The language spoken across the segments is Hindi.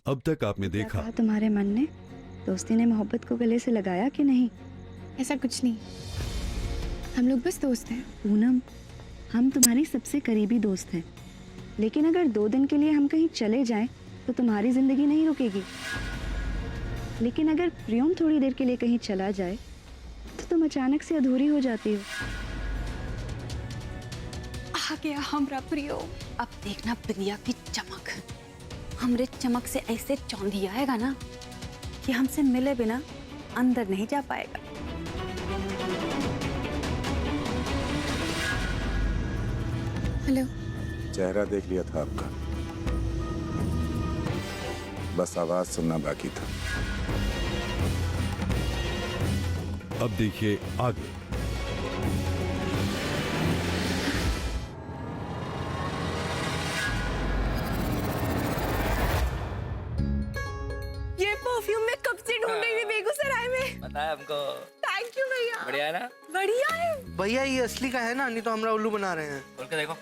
अब तक आपने क्या देखा। कहा तुम्हारे मन ने? दोस्ती ने मोहब्बत को गले से लगाया कि नहीं? ऐसा कुछ नहीं, हम लोग बस दोस्त हैं। पूनम, हम तुम्हारी सबसे करीबी दोस्त हैं, लेकिन अगर 2 दिन के लिए हम कहीं चले जाएं तो तुम्हारी जिंदगी नहीं रुकेगी। लेकिन अगर प्रियम थोड़ी देर के लिए कहीं चला जाए तो तुम अचानक से अधूरी हो जाती हो। आ गया हमरा प्रियो। अब देखना प्रिया की चमक। हमरे चमक से ऐसे चौंधी आएगा ना कि हमसे मिले बिना अंदर नहीं जा पाएगा। हेलो। चेहरा देख लिया था आपका, बस आवाज सुनना बाकी था। अब देखिए आगे। ये परफ्यूम मैं कब से ढूंढ रही थी बेगूसराय में। पता है हमको। थैंक यू भैया। बढ़िया है ना? बढ़िया है भैया, ये असली का है ना, नहीं तो हमरा उल्लू बना रहे हैं। खोल के देखो।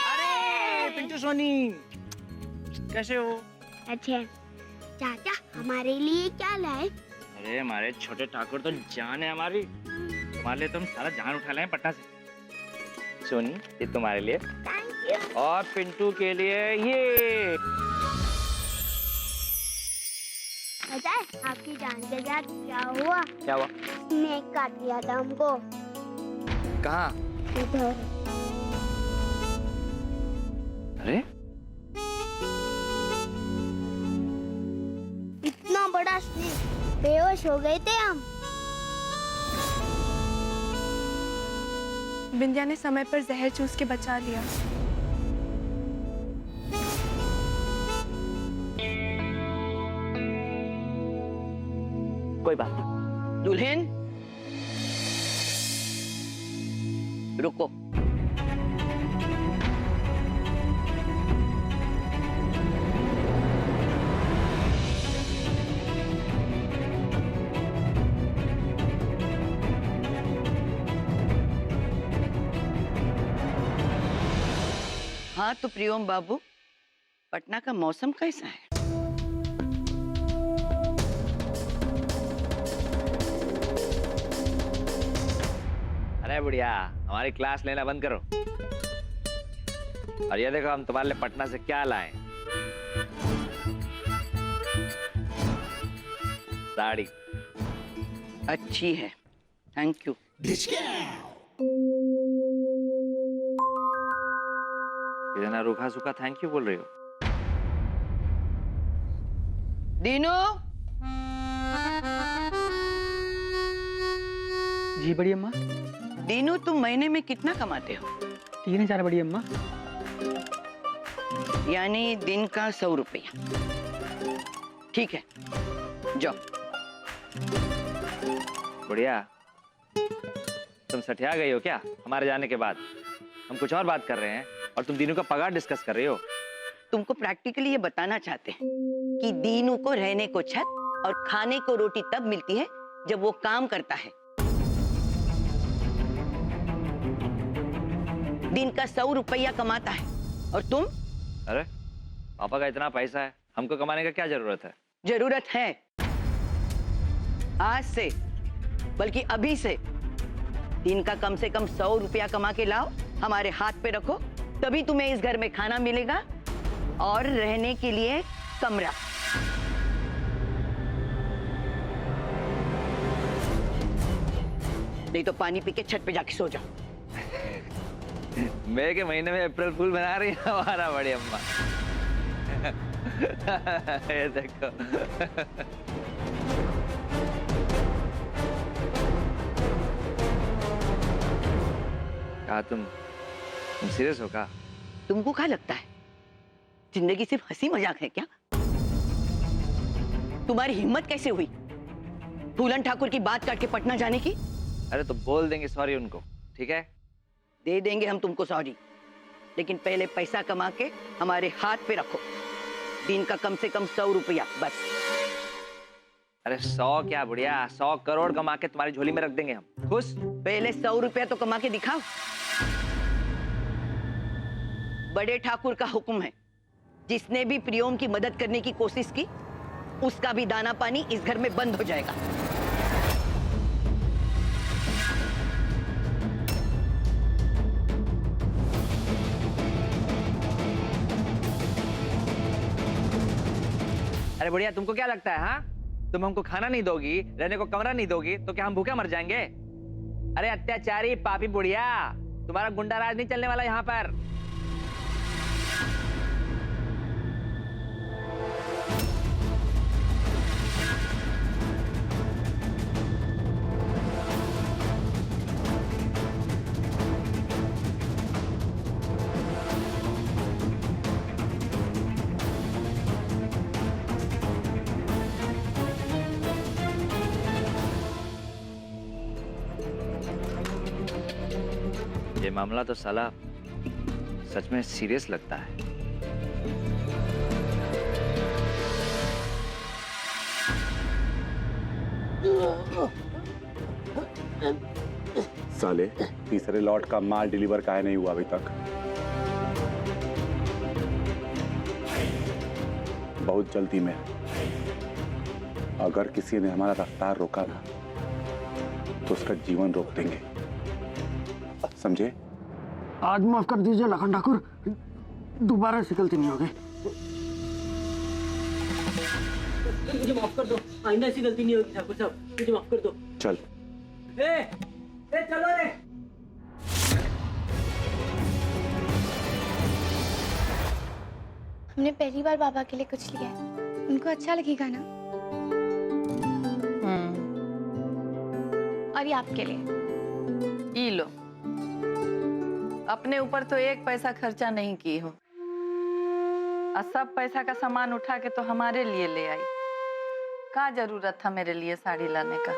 अरे पिंटू सोनी, कैसे हो? अच्छा चाचा, हमारे लिए क्या लाए? अरे हमारे छोटे ठाकुर तो जान है हमारी, तुम्हारे लिए तुम सारा जान उठा लाए पटना से। सोनी, ये तुम्हारे लिए, थैंक यू। और पिंटू के लिए ये। पता है आपकी जान के साथ क्या हुआ? क्या हुआ? स्नेक काट लिया था हमको कहाँ? इधर। अरे इतना बड़ा स्नेक, बेहोश हो गए थे हम। बिंदिया ने समय पर जहर चूस के बचा लिया। कोई बात नहीं। दुल्हन रुको। हाँ तो प्रियम बाबू, पटना का मौसम कैसा है? अरे बुढ़िया, हमारी क्लास लेना बंद करो। और ये देखो हम तुम्हारे लिए पटना से क्या लाए। साड़ी। अच्छी है, थैंक यू। इतना रूखा सूखा थैंक यू बोल रही हो? दीनू। जी बड़ी अम्मा। दीनू, तुम महीने में कितना कमाते हो? 3000 बड़ी अम्मा। यानी दिन का 100 रुपया। ठीक है, जाओ। बुढ़िया, तुम सठिया गई हो क्या? हमारे जाने के बाद हम कुछ और बात कर रहे हैं और तुम दीनू का पगार डिस्कस कर रही हो। तुमको प्रैक्टिकली ये बताना चाहते हैं कि दीनू को रहने को छत और खाने को रोटी तब मिलती है जब वो काम करता है। दिन का 100 रुपया कमाता है और तुम? अरे पापा का इतना पैसा है, हमको कमाने का क्या जरूरत है? जरूरत है। आज से, बल्कि अभी से दिन का कम से कम 100 रुपया कमा के लाओ, हमारे हाथ पे रखो, तभी तुम्हें इस घर में खाना मिलेगा और रहने के लिए कमरा। नहीं तो पानी पी के छत पे जाके सो जाओ। मई के महीने में अप्रैल फूल बना रही है हमारा बड़ी अम्मा। ये देखो। कहा तुम सीरियस हो का? तुमको क्या लगता है जिंदगी सिर्फ हंसी मजाक है क्या? तुम्हारी हिम्मत कैसे हुई फूलन ठाकुर की बात काट के पटना जाने की? अरे तो बोल देंगे सॉरी उनको, ठीक है? दे देंगे हम तुमको सॉरी, लेकिन पहले पैसा कमा के हमारे हाथ पे रखो। दिन का कम से कम 100 रुपया बस। अरे 100 क्या बुढ़िया, 100 करोड़ कमा के तुम्हारी झोली में रख देंगे हम। खुश? पहले 100 रुपया तो कमा के दिखाओ। बड़े ठाकुर का हुक्म है, जिसने भी प्रियोम की मदद करने की कोशिश की उसका भी दाना पानी इस घर में बंद हो जाएगा। अरे बुढ़िया, तुमको क्या लगता है? हाँ, तुम हमको खाना नहीं दोगी, रहने को कमरा नहीं दोगी, तो क्या हम भूखे मर जाएंगे? अरे अत्याचारी पापी बुढ़िया, तुम्हारा गुंडा राज नहीं चलने वाला यहाँ पर। ये मामला तो साला सच में सीरियस लगता है। साले तीसरे लॉट का माल डिलीवर काहे नहीं हुआ अभी तक? बहुत जल्दी में। अगर किसी ने हमारा रफ्तार रोका ना तो उसका जीवन रोक देंगे, समझे? आज माफ कर दीजिए लखन ठाकुर, दोबारा ऐसी गलती नहीं होगी। मुझे माफ कर दो, आइंदा ऐसी गलती नहीं होगी ठाकुर साहब, मुझे माफ कर दो। चल। चलो रे। हमने पहली बार बाबा के लिए कुछ लिया है, उनको अच्छा लगेगा ना? और ये आपके लिए। ई लो, अपने ऊपर तो एक पैसा खर्चा नहीं की हो और सब पैसा का सामान उठा के तो हमारे लिए ले आई। क्या जरूरत था मेरे लिए साड़ी लाने का?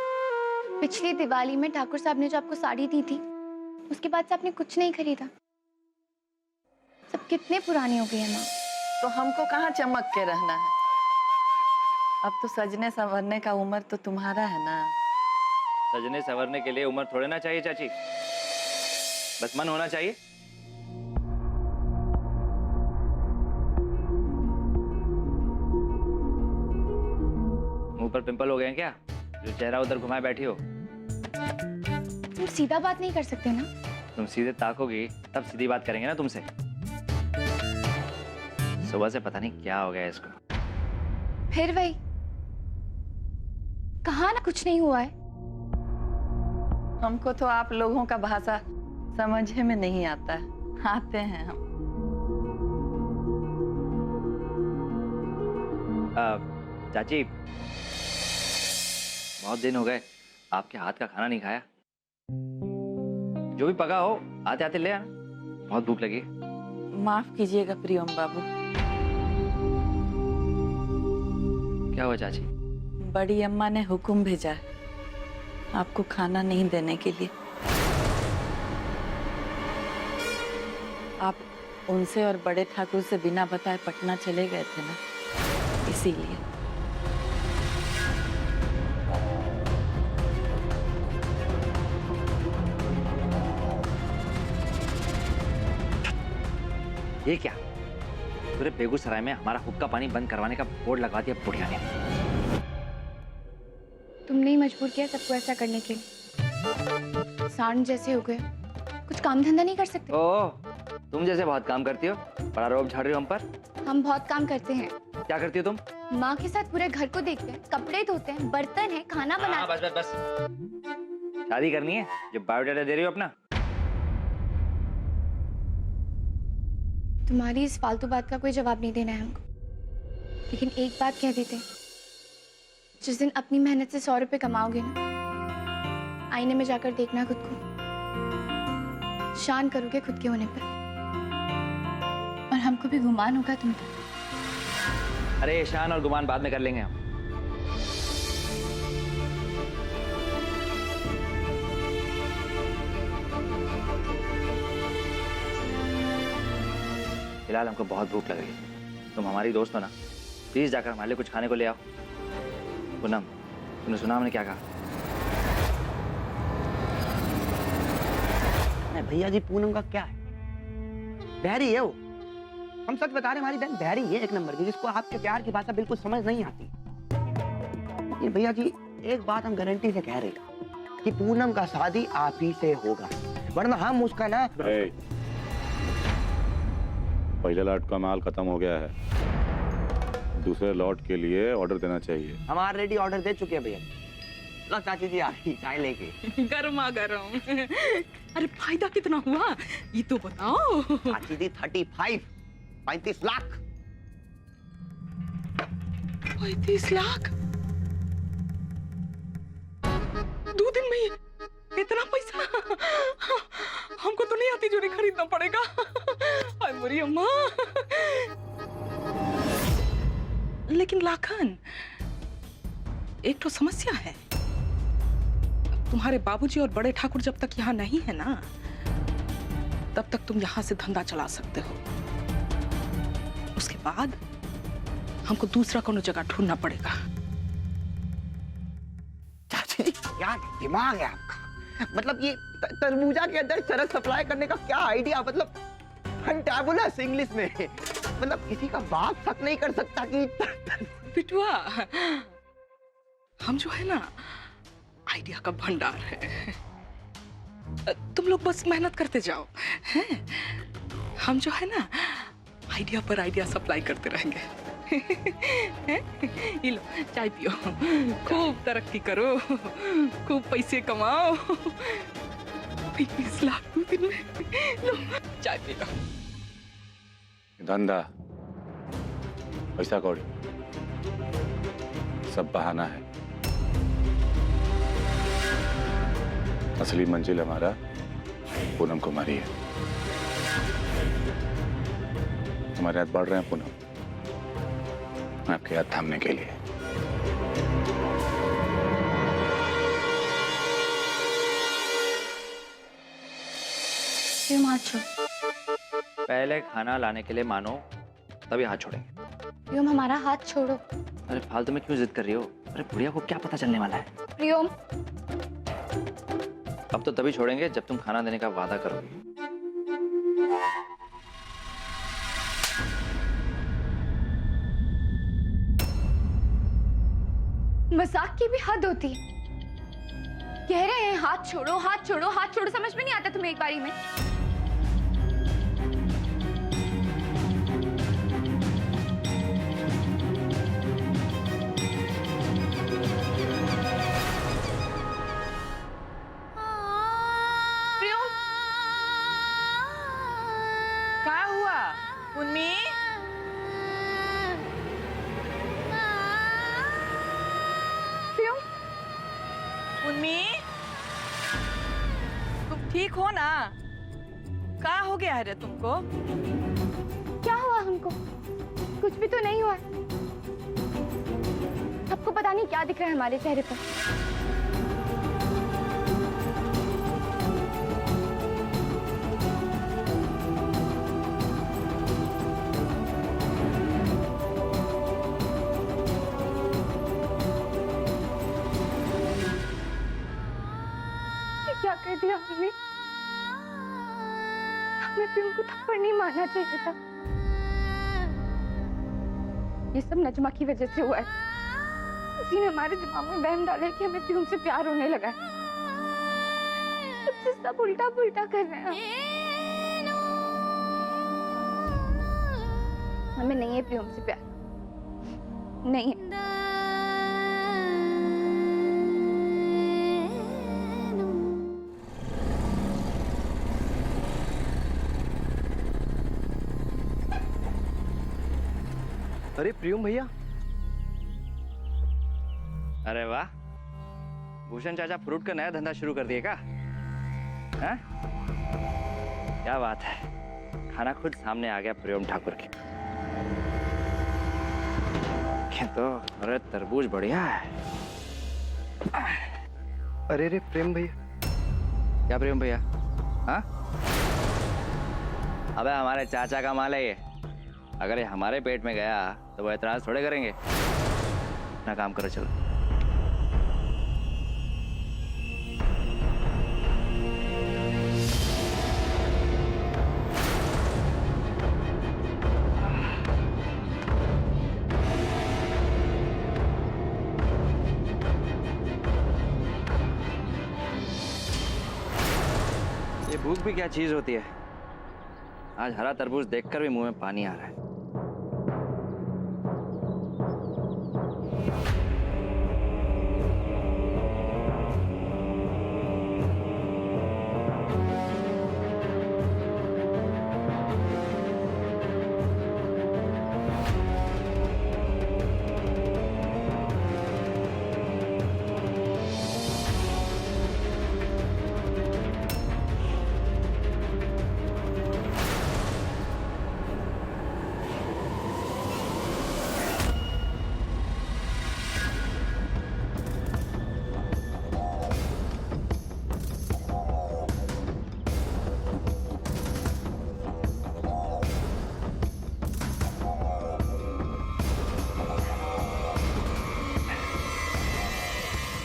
पिछली दिवाली में ठाकुर साहब ने जो आपको साड़ी दी थी, उसके बाद से आपने कुछ नहीं खरीदा। सब कितने पुरानी हो गई है माँ। तो हमको कहाँ चमक के रहना है? अब तो सजने संवरने का उम्र तो तुम्हारा है ना। सजने संवरने के लिए उम्र थोड़े ना चाहिए चाची, बस मन होना चाहिए। मुंह पर पिंपल हो गए हैं क्या, जो चेहरा उधर घुमाए बैठी हो? तुम सीधा बात नहीं कर सकते ना? तुम सीधे ताकोगी तब सीधी बात करेंगे ना तुमसे। सुबह से पता नहीं क्या हो गया इसको। फिर वही कहा ना कुछ नहीं हुआ है। हमको तो आप लोगों का भाषा समझे में नहीं आता है, आते हैं हम। चाची, बहुत दिन हो गए आपके हाथ का खाना नहीं खाया। जो भी पका हो आते आते ले आना, बहुत भूख लगी। माफ कीजिएगा प्रियम बाबू। क्या हुआ चाची? बड़ी अम्मा ने हुक्म भेजा है आपको खाना नहीं देने के लिए। आप उनसे और बड़े ठाकुर से बिना बताए पटना चले गए थे ना, इसीलिए। ये क्या? पूरे बेगूसराय में हमारा हुक्का पानी बंद करवाने का बोर्ड लगवा दिया बुढ़िया ने। तुमने ही मजबूर किया सबको ऐसा करने के लिए। सांड जैसे हो गए, कुछ काम धंधा नहीं कर सकते? ओह, तुम जैसे बहुत काम करती हो, बड़ा रोब झाड़ रही हो हम पर। हम बहुत काम करते हैं। क्या करती हो तुम? माँ के साथ पूरे घर को देखते हैं, कपड़े धोते हैं, बर्तन है, खाना बनाते हैं। बस बस बस। शादी करनी है जो बायोडाटा दे रही हो अपना। तुम्हारी इस फालतू बात का कोई जवाब नहीं देना है हमको, लेकिन एक बात कह देते हैं, जिस दिन अपनी मेहनत से 100 रुपए कमाओगे ना, आईने में जाकर देखना खुद को, शान करोगे खुद के होने पर, और हमको भी गुमान होगा तुम पर। अरे शान और गुमान बाद में कर लेंगे हम। फिलहाल हमको बहुत भूख लग रही है। तुम हमारी दोस्त हो ना, प्लीज जाकर हमारे लिए कुछ खाने को ले आओ। पूनम, तुमने सुना हमने क्या कहा? भैया जी, पूनम का क्या है? बहरी है वो। हम सच बता रहे हैं, हमारी बहन बहरी है एक नंबर की, जिसको आपके प्यार की भाषा बिल्कुल समझ नहीं आती। ये भैया जी एक बात हम गारंटी से कह रहे हैं कि पूनम का शादी आप ही से होगा, वरना हम उसका ना। पहले लॉट का माल खत्म हो गया है, दूसरे लॉट के लिए ऑर्डर देना चाहिए। हम ऑलरेडी ऑर्डर दे चुके हैं भैया। लो चाची जी आ गई चाय लेके। गर्मा गर्म। अरे फायदा कितना हुआ ये तो बताओ। चाची जी 35 लाख। 35 लाख 2 दिन में इतना पैसा? हमको तो नहीं आती जोड़ी खरीदना पड़ेगा। हाय मेरी अम्मा। लेकिन लाखन एक तो समस्या है, तुम्हारे बाबूजी और बड़े ठाकुर जब तक यहाँ नहीं है ना, तब तक तुम यहाँ से धंधा चला सकते हो। उसके बाद हमको दूसरा कोनो जगह ढूंढना पड़ेगा। चाची जी क्या दिमाग है आपका? मतलब ये तरबूजा के अंदर चरस सप्लाई करने का क्या आइडिया, मतलब फंटाबुलस इंग्लिश में, मतलब किसी का बाप तक नहीं कर सकता कि। बिटुआ हम जो है ना आइडिया का भंडार है, तुम लोग बस मेहनत करते जाओ हैं? हम जो है ना आइडिया पर आइडिया सप्लाई करते रहेंगे। ये लो चाय पियो, खूब तरक्की करो, खूब पैसे कमाओ। 35 लाख 2 दिन में। लो चाय पियो। धंधा पैसा कौड़ी सब बहाना है, असली मंजिल हमारा पूनम कुमारी है। हमारे हाथ बढ़ रहे हैं पूनम, आपके हाथ थामने के लिए। प्रियम हाथ छोड़। पहले खाना लाने के लिए मानो तभी हाथ छोड़ेंगे। प्रियम हमारा हाथ छोड़ो। अरे फालतू में क्यों जिद कर रही हो? अरे बुढ़िया को क्या पता चलने वाला है? प्रियम अब तो तभी छोड़ेंगे जब तुम खाना देने का वादा करोगे। मजाक की भी हद होती है। कह रहे हैं हाथ छोड़ो हाथ छोड़ो हाथ छोड़ो, समझ में नहीं आता तुम्हें एक बारी में? क्या हुआ उन्मी? उन्मी तुम ठीक हो ना? क्या हो गया है रे तुमको? क्या हुआ हमको? कुछ भी तो नहीं हुआ। सबको पता नहीं क्या दिख रहा है हमारे चेहरे पर। क्या कर दिया हमने? हमें प्रियम को थप्पड़ नहीं मारना चाहिए था। ये सब नजमा की वजह से हुआ है। उसी ने हमारे दिमाग में वहम डाला कि हमें प्रियम से प्यार होने लगा है। सबसे सब उल्टा पुल्टा कर रहे हैं। हमें नहीं है प्रियम से प्यार, नहीं है। अरे प्रियम भैया। अरे वाह, भूषण चाचा फ्रूट का नया धंधा शुरू कर दिए क्या? हैं? क्या बात है, खाना खुद सामने आ गया प्रियम ठाकुर के। तो अरे तरबूज बढ़िया है। अरे रे प्रेम भैया। क्या प्रियम भैया? हाँ? अबे हमारे चाचा का माल है ये, अगर ये हमारे पेट में गया तो वो एतराज थोड़े करेंगे। अपना काम करो चलो। भी क्या चीज होती है। आज हरा तरबूज देखकर भी मुंह में पानी आ रहा है।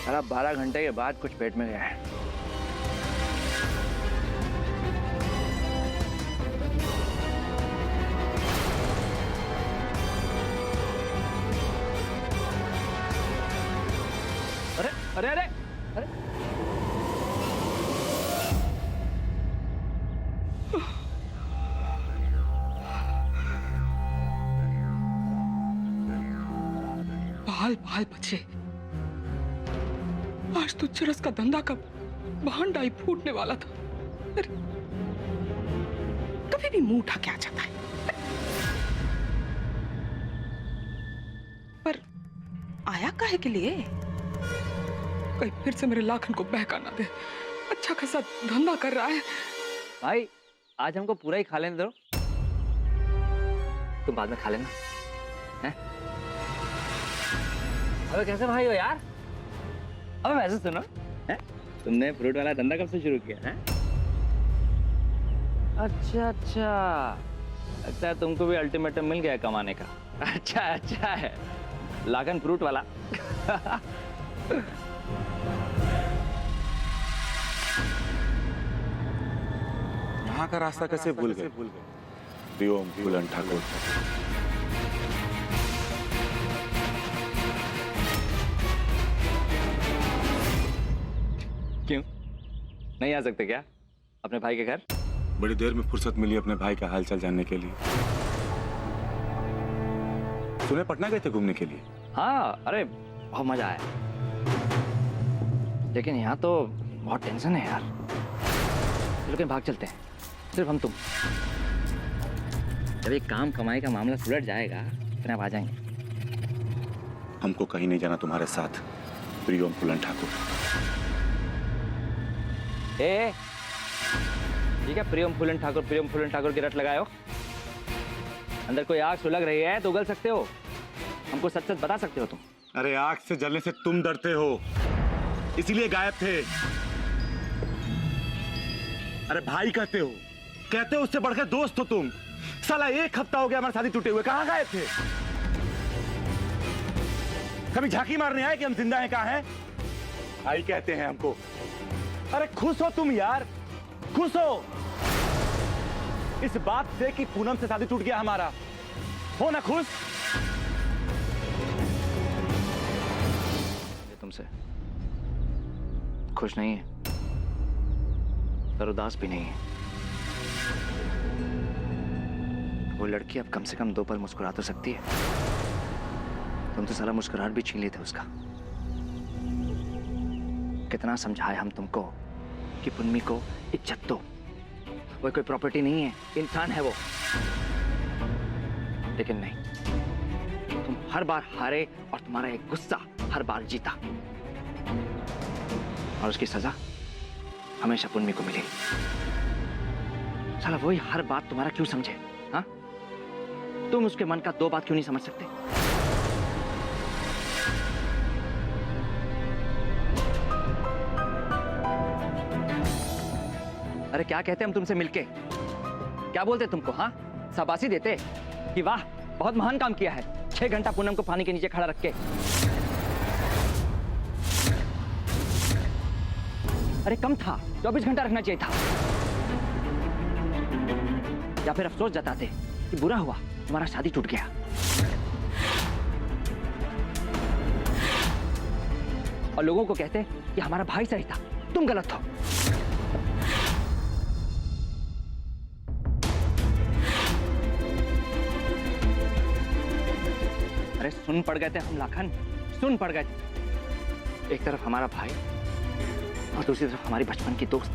साला 12 घंटे के बाद कुछ पेट में गया है। अरे अरे अरे अरे बाल बाल बचे। आज तो चरस का धंधा का भांडा ही फूटने वाला था। अरे कभी भी मुंह उठा के आ जाता है। पर आया काहे के लिए? कहीं फिर से मेरे लाखन को बहका ना दे। अच्छा खासा धंधा कर रहा है। भाई आज हमको पूरा ही खा लेने दो, तुम बाद में खा लेना हैं? अबे कैसे भाई हो यार? अबे वैसे सुनो हैं? तुमने फ्रूट वाला धंधा कब से शुरू किया है? अच्छा अच्छा, लगता है तुमको भी अल्टीमेटम मिल गया कमाने का। अच्छा अच्छा है, लागन फ्रूट वाला। यहाँ का रास्ता कैसे भूल गए? प्रियम फूलन ठाकुर। क्यों नहीं आ सकते क्या अपने भाई के घर? बड़ी देर में फुर्सत मिली अपने भाई का हालचाल जानने के लिए। सुने पटना गए थे घूमने के लिए? हाँ, अरे बहुत मजा आया, लेकिन यहाँ तो बहुत टेंशन है यार। चलो कहीं भाग चलते हैं, सिर्फ हम तुम। जब ये काम कमाई का मामला सुलझ जाएगा फिर आप आ जाएंगे। हमको कहीं नहीं जाना तुम्हारे साथ, प्रियम फूलन ठाकुर। ए, ठीक है, प्रियम फूलन ठाकुर की रट लगाए हो। अंदर कोई आग सुलग रही है तो उगल सकते हो, हमको सच सच बता सकते हो तुम। अरे आग से जलने से तुम डरते हो, इसीलिए गायब थे। अरे भाई कहते हो उससे बढ़कर दोस्त हो तुम। साला 1 हफ्ता हो गया हमारी शादी टूटे हुए, कहाँ गायब थे? कभी झांकी मारने आए कि हम जिंदा हैं? कहाँ हैं? भाई कहते हैं हमको। अरे खुश हो तुम यार, खुश हो इस बात से कि पूनम से शादी टूट गया हमारा। हो ना खुश? तुमसे खुश नहीं है पर उदास भी नहीं है। वो लड़की अब कम से कम 2 पल मुस्कुरा तो सकती है। तुम तो साला मुस्कुराहट भी छीन लेते उसका। कितना समझाए हम तुमको कि पुन्नी को इज्जत दो, वो कोई प्रॉपर्टी नहीं है, इंसान है वो। लेकिन नहीं, तुम हर बार हारे और तुम्हारा एक गुस्सा हर बार जीता, और उसकी सजा हमेशा पुन्नी को मिलेगी। साला वही हर बात तुम्हारा क्यों समझे? हाँ, तुम उसके मन का 2 बात क्यों नहीं समझ सकते? अरे क्या कहते हम तुमसे मिलके? क्या बोलते तुमको? हाँ, शाबाशी देते कि वाह बहुत महान काम किया है, 6 घंटा पूनम को पानी के नीचे खड़ा रख के। अरे कम था, 24 घंटा रखना चाहिए था। या फिर अफसोस जताते कि बुरा हुआ तुम्हारा शादी टूट गया। और लोगों को कहते कि हमारा भाई सही था, तुम गलत हो। अरे सुन पड़ गए थे हम लाखन, सुन पड़ गए थे। एक तरफ हमारा भाई और दूसरी तरफ हमारी बचपन की दोस्त।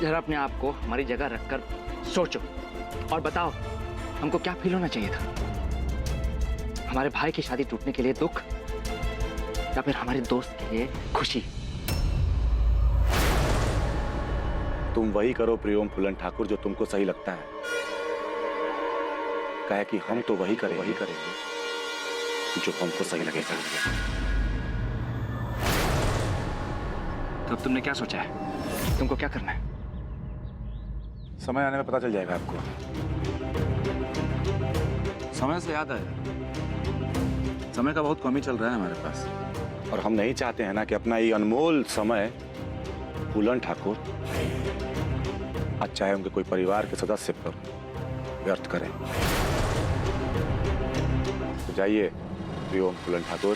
जरा अपने आप को हमारी जगह रखकर सोचो और बताओ हमको क्या फील होना चाहिए था। हमारे भाई की शादी टूटने के लिए दुख या फिर हमारे दोस्त के लिए खुशी? तुम वही करो प्रियोम फूलन ठाकुर जो तुमको सही लगता है। कहे कि हम तो वही करेंगे जो हमको सही लगेगा। तो अब तुमने क्या सोचा है? तुमको क्या करना है? समय आने में पता चल जाएगा आपको। समय से याद आया, समय का बहुत कम ही चल रहा है हमारे पास, और हम नहीं चाहते हैं ना कि अपना ये अनमोल समय फूलन ठाकुर आज चाहे उनके कोई परिवार के सदस्य पर व्यर्थ करें। तो जाइए प्रियोम फूलन ठाकुर।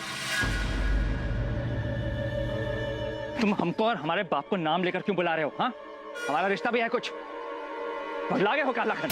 तुम हमको और हमारे बाप को नाम लेकर क्यों बुला रहे हो? हाँ, हमारा रिश्ता भी है कुछ, भुला गए हो क्या लाखन?